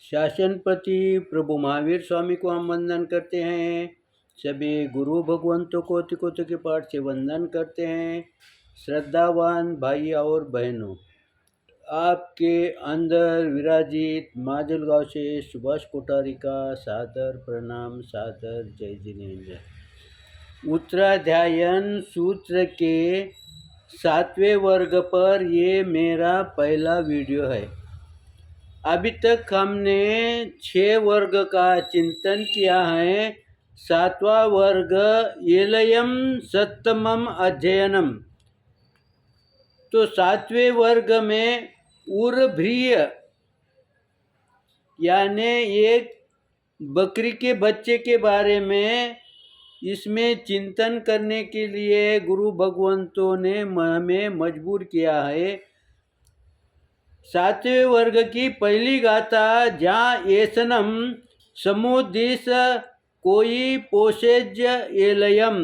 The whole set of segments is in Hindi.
शासनपति प्रभु महावीर स्वामी को हम वंदन करते हैं। सभी गुरु भगवंतों को तिकोतों के पाठ से वंदन करते हैं। श्रद्धावान भाई और बहनों, आपके अंदर विराजित माजलगांव से सुभाष कोठारी का सादर प्रणाम, सादर जय जिनेन्द्र। उत्तराध्यायन सूत्र के 7वें वर्ग पर ये मेरा पहला वीडियो है। अभी तक हमने 6 वर्ग का चिंतन किया है। 7वां वर्ग एलयम सत्तमम अध्ययनम। तो 7वें वर्ग में उर्भ्रिय यानी एक बकरी के बच्चे के बारे में इसमें चिंतन करने के लिए गुरु भगवंतों ने हमें मजबूर किया है। 7वें वर्ग की पहली गाथा, जहाँ एसनम समुदिस कोई पोषेज एलयम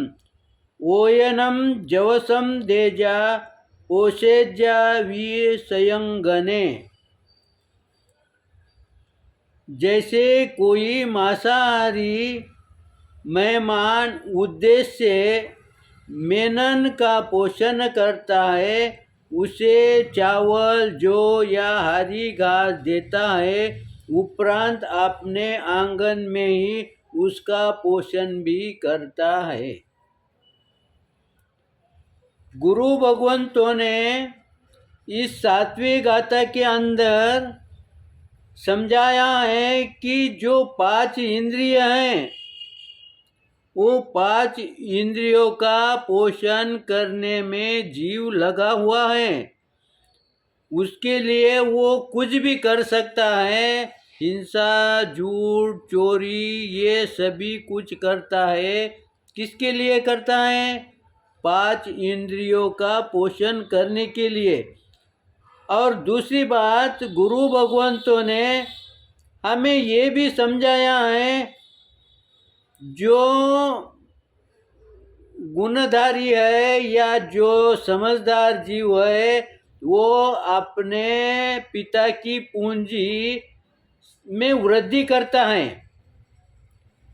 ओयनम जवसम देजा पोषेजा विषयंगने। जैसे कोई मांसाहारी मेहमान उद्देश्य से मेनन का पोषण करता है, उसे चावल जौ या हरी घास देता है, उपरांत अपने आंगन में ही उसका पोषण भी करता है। गुरु भगवंतों ने इस 7वीं गाथा के अंदर समझाया है कि जो 5 इंद्रिय हैं, वो 5 इंद्रियों का पोषण करने में जीव लगा हुआ है। उसके लिए वो कुछ भी कर सकता है। हिंसा, झूठ, चोरी, ये सभी कुछ करता है। किसके लिए करता है? 5 इंद्रियों का पोषण करने के लिए। और दूसरी बात, गुरु भगवंतों ने हमें ये भी समझाया है, जो गुणधारी है या जो समझदार जीव है, वो अपने पिता की पूंजी में वृद्धि करता है।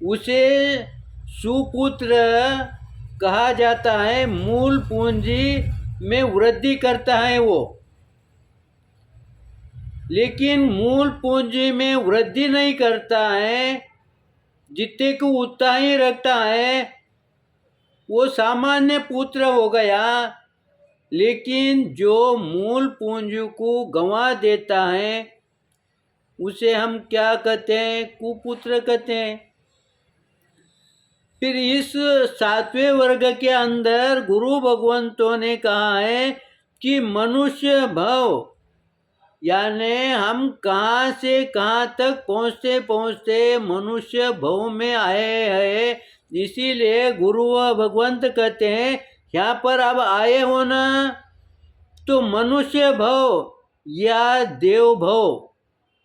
उसे सुपुत्र कहा जाता है। मूल पूंजी में वृद्धि करता है वो। लेकिन मूल पूंजी में वृद्धि नहीं करता है, जितने को उतना ही रखता है, वो सामान्य पुत्र हो गया। लेकिन जो मूल पूंजी को गंवा देता है, उसे हम क्या कहते हैं? कुपुत्र कहते हैं। फिर इस 7वें वर्ग के अंदर गुरु भगवंतों ने कहा है कि मनुष्य भव, यानी हम कहाँ से कहाँ तक पहुँचते पहुँचते मनुष्य भव में आए हैं। इसीलिए गुरु भगवंत कहते हैं, यहाँ पर अब आए हो ना, तो मनुष्य भव या देव भव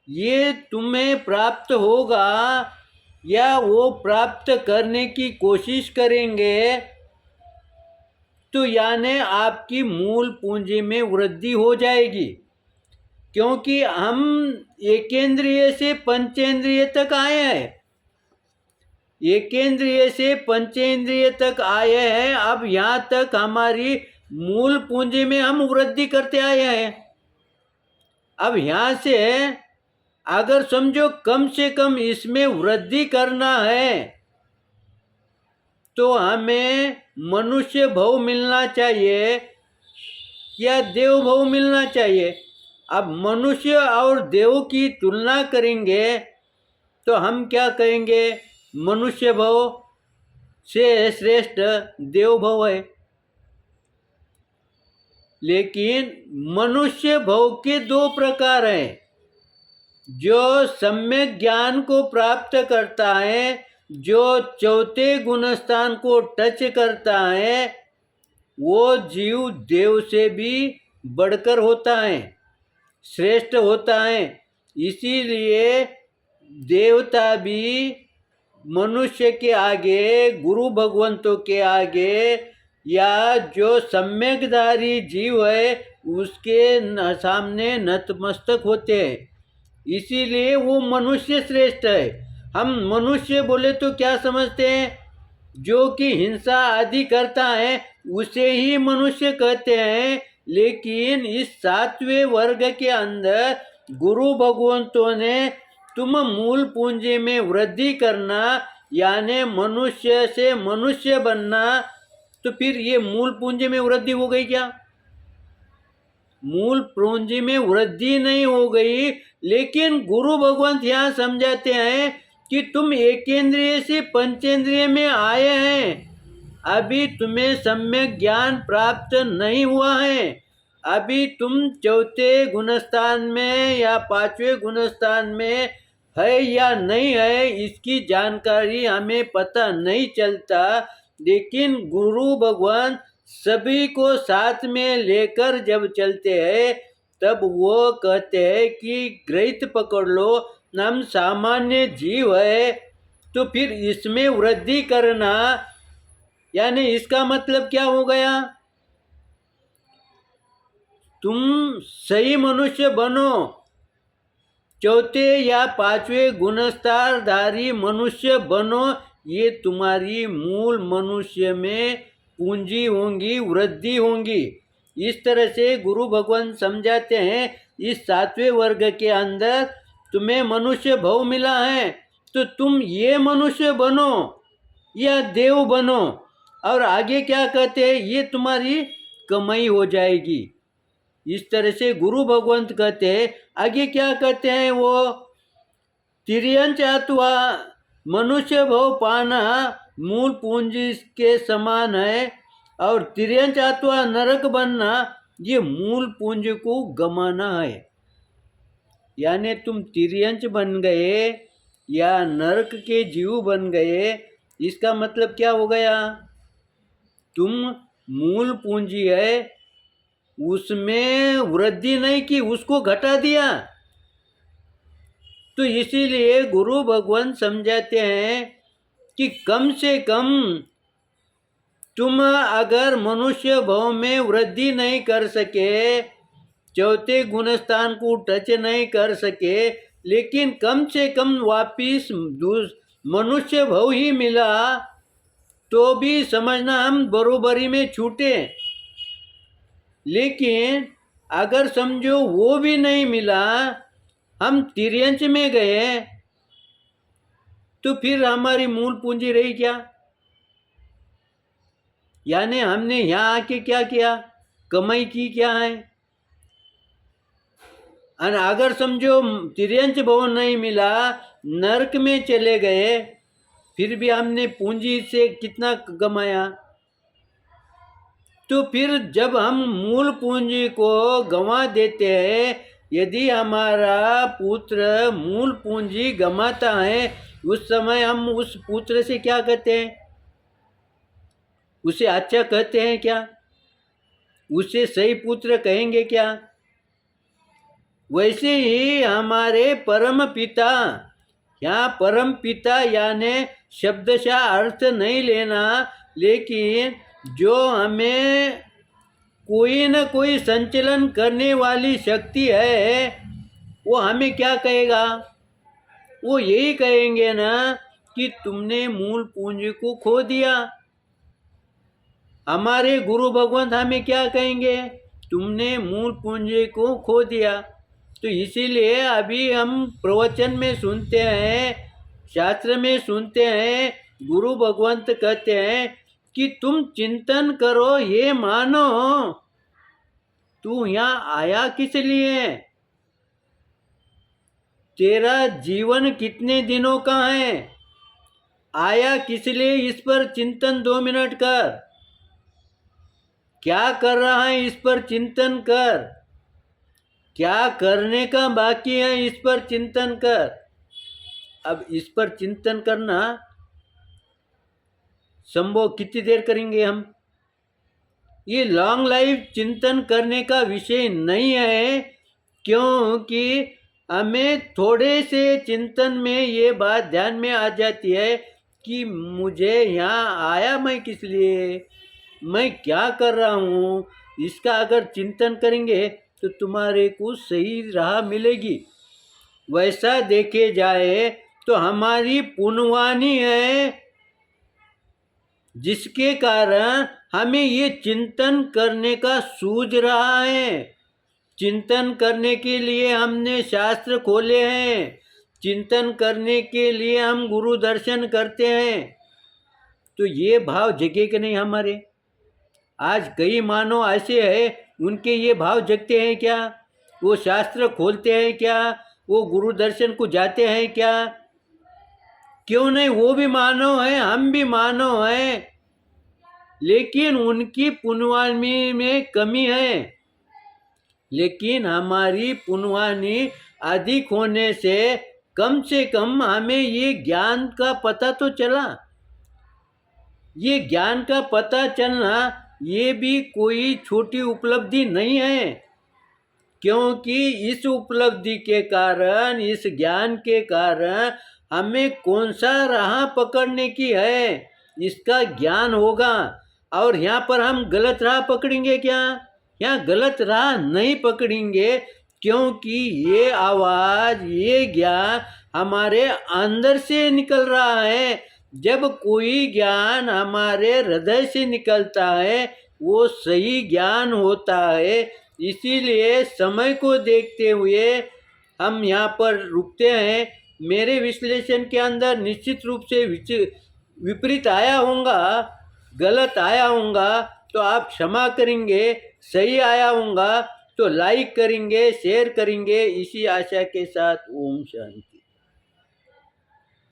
ये तुम्हें प्राप्त होगा, या वो प्राप्त करने की कोशिश करेंगे, तो यानी आपकी मूल पूंजी में वृद्धि हो जाएगी। क्योंकि हम एकेंद्रिय से पंचेंद्रिय तक आए हैं। एकेंद्रिय से पंचेंद्रिय तक आए हैं। अब यहाँ तक हमारी मूल पूंजी में हम वृद्धि करते आए हैं। अब यहाँ से अगर समझो कम से कम इसमें वृद्धि करना है, तो हमें मनुष्य भव मिलना चाहिए या देव भव मिलना चाहिए। अब मनुष्य और देव की तुलना करेंगे तो हम क्या कहेंगे? मनुष्य भव से श्रेष्ठ देव भव है। लेकिन मनुष्य भव के 2 प्रकार हैं। जो सम्यक ज्ञान को प्राप्त करता है, जो चौथे गुणस्थान को टच करता है, वो जीव देव से भी बढ़कर होता है, श्रेष्ठ होता है। इसीलिए देवता भी मनुष्य के आगे, गुरु भगवंतों के आगे, या जो सम्यकधारी जीव है उसके सामने नतमस्तक होते हैं। इसीलिए वो मनुष्य श्रेष्ठ है। हम मनुष्य बोले तो क्या समझते हैं? जो कि हिंसा आदि करता है उसे ही मनुष्य कहते हैं। लेकिन इस सातवें वर्ग के अंदर गुरु भगवंतों ने तुम मूल पूंजी में वृद्धि करना, यानी मनुष्य से मनुष्य बनना। तो फिर ये मूल पूंजी में वृद्धि हो गई क्या? मूल पूंजी में वृद्धि नहीं हो गई। लेकिन गुरु भगवंत यहाँ समझाते हैं कि तुम एकेंद्रिय से पंचेंद्रिय में आए हैं, अभी तुम्हें सम्यक ज्ञान प्राप्त नहीं हुआ है। अभी तुम चौथे गुणस्थान में या पांचवें गुणस्थान में है या नहीं है, इसकी जानकारी हमें पता नहीं चलता। लेकिन गुरु भगवान सभी को साथ में लेकर जब चलते हैं तब वो कहते हैं कि ग्रहित पकड़ लो, हम सामान्य जीव है। तो फिर इसमें वृद्धि करना, यानी इसका मतलब क्या हो गया? तुम सही मनुष्य बनो, चौथे या पांचवें गुणस्तारधारी मनुष्य बनो। ये तुम्हारी मूल मनुष्य में पूंजी होंगी, वृद्धि होंगी। इस तरह से गुरु भगवान समझाते हैं इस सातवें वर्ग के अंदर तुम्हें मनुष्य भाव मिला है, तो तुम ये मनुष्य बनो या देव बनो। और आगे क्या कहते हैं? ये तुम्हारी कमाई हो जाएगी। इस तरह से गुरु भगवंत कहते हैं। आगे क्या कहते हैं वो? तिर्यंच अथवा मनुष्य भाव पाना मूल पूंजी के समान है, और तिर्यंच अथवा नरक बनना ये मूल पूंजी को गमाना है। यानी तुम तिर्यंच बन गए या नरक के जीव बन गए, इसका मतलब क्या हो गया? तुम मूल पूंजी है उसमें वृद्धि नहीं की, उसको घटा दिया। तो इसीलिए गुरु भगवान समझाते हैं कि कम से कम तुम अगर मनुष्य भाव में वृद्धि नहीं कर सके, चौथे गुणस्थान को टच नहीं कर सके, लेकिन कम से कम वापिस मनुष्य भाव ही मिला, तो भी समझना हम बरोबरी में छूटे। लेकिन अगर समझो वो भी नहीं मिला, हम तिर्यंच में गए, तो फिर हमारी मूल पूंजी रही क्या? यानी हमने यहाँ आके क्या किया? कमाई की क्या है? और अगर समझो तिर्यंच भवन नहीं मिला, नरक में चले गए, फिर भी हमने पूंजी से कितना कमाया? तो फिर जब हम मूल पूंजी को गंवा देते हैं, यदि हमारा पुत्र मूल पूंजी गंवाता है, उस समय हम उस पुत्र से क्या कहते हैं? उसे अच्छा कहते हैं क्या? उसे सही पुत्र कहेंगे क्या? वैसे ही हमारे परम पिता, यहाँ परम पिता यानी शब्दशः अर्थ नहीं लेना, लेकिन जो हमें कोई न कोई संचलन करने वाली शक्ति है, वो हमें क्या कहेगा? वो यही कहेंगे ना कि तुमने मूल पूंजी को खो दिया। हमारे गुरु भगवंत हमें क्या कहेंगे? तुमने मूल पूंजी को खो दिया। तो इसीलिए अभी हम प्रवचन में सुनते हैं, शास्त्र में सुनते हैं, गुरु भगवंत कहते हैं कि तुम चिंतन करो, ये मानो तू यहाँ आया किस लिए? तेरा जीवन कितने दिनों का है? आया किस लिए? इस पर चिंतन 2 मिनट कर। क्या कर रहा है इस पर चिंतन कर। क्या करने का बाकी है इस पर चिंतन कर। अब इस पर चिंतन करना संभव कितनी देर करेंगे हम? ये लॉन्ग लाइफ चिंतन करने का विषय नहीं है, क्योंकि हमें थोड़े से चिंतन में ये बात ध्यान में आ जाती है कि मुझे यहाँ आया मैं किस लिए, मैं क्या कर रहा हूँ। इसका अगर चिंतन करेंगे तो तुम्हारे को सही राह मिलेगी। वैसा देखे जाए तो हमारी पुण्यवानी है, जिसके कारण हमें ये चिंतन करने का सूझ रहा है। चिंतन करने के लिए हमने शास्त्र खोले हैं, चिंतन करने के लिए हम गुरु दर्शन करते हैं। तो ये भाव जगे कि नहीं हमारे? आज कई मानव ऐसे हैं, उनके ये भाव जगते हैं क्या? वो शास्त्र खोलते हैं क्या? वो गुरु दर्शन को जाते हैं क्या? क्यों नहीं? वो भी मानव हैं, हम भी मानव हैं, लेकिन उनकी पुण्यवानी में कमी है। लेकिन हमारी पुण्यवानी अधिक होने से कम हमें ये ज्ञान का पता तो चला। ये ज्ञान का पता चलना ये भी कोई छोटी उपलब्धि नहीं है, क्योंकि इस उपलब्धि के कारण, इस ज्ञान के कारण हमें कौन सा राह पकड़ने की है, इसका ज्ञान होगा। और यहाँ पर हम गलत राह पकड़ेंगे क्या? यहाँ गलत राह नहीं पकड़ेंगे, क्योंकि ये आवाज़, ये ज्ञान हमारे अंदर से निकल रहा है। जब कोई ज्ञान हमारे हृदय से निकलता है वो सही ज्ञान होता है। इसीलिए समय को देखते हुए हम यहाँ पर रुकते हैं। मेरे विश्लेषण के अंदर निश्चित रूप से विपरीत आया होगा, गलत आया होगा तो आप क्षमा करेंगे, सही आया होगा तो लाइक करेंगे, शेयर करेंगे। इसी आशा के साथ ओम शांति।